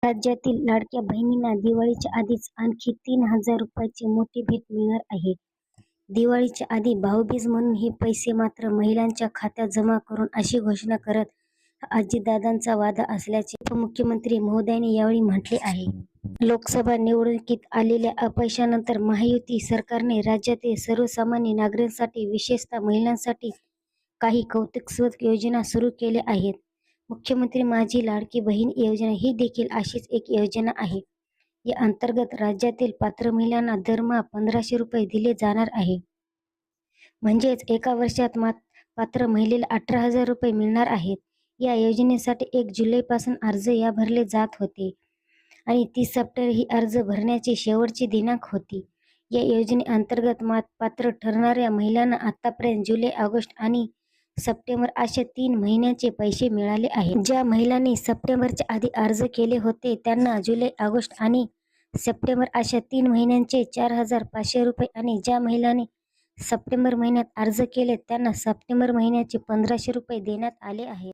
राज्यातील लाडक्या बहिणींना दिवाळीच्या आधीच आणखी 3,000 रुपयांची मोठी भेट मिळणार आहे. दिवाळीच्या आधी भाऊबीज म्हणून हे पैसे मात्र महिलांच्या खात्यात जमा करून अशी घोषणा करत अजितदादांचा वादा असल्याचे उपमुख्यमंत्री महोदयांनी यावेळी म्हटले आहे. लोकसभा निवडणुकीत आलेल्या अपयशानंतर महायुती सरकारने राज्यातील सर्वसामान्य नागरिकांसाठी विशेषतः महिलांसाठी काही कौतुकास्पद योजना सुरू केल्या आहेत. मुख्यमंत्री माझी लाडकी बहीण योजना ही देखील अशीच एक योजना आहे. या अंतर्गत राज्यातील पात्र महिलांना दरमहा 1,500 रुपये दिले जाणार आहे. म्हणजेच एका वर्षात पात्र महिलेला 18,000 रुपये मिळणार आहेत. या योजनेसाठी 1 जुलैपासून अर्ज भरले जात होते आणि 30 सप्टेंबर ही अर्ज भरण्याची शेवटची दिनांक होती. या योजनेअंतर्गत पात्र ठरणाऱ्या महिलांना आतापर्यंत जुलै, ऑगस्ट आणि सप्टेंबर अशा 3 महिन्यांचे पैसे मिळाले आहेत. ज्या महिलांनी सप्टेंबरच्या आधी अर्ज केले होते त्यांना जुलै, ऑगस्ट आणि सप्टेंबर अशा 3 महिन्यांचे 4,500 रुपये आणि ज्या महिलांनी सप्टेंबर महिन्यात अर्ज केले त्यांना सप्टेंबर महिन्याचे 1,500 रुपये देण्यात आले आहेत.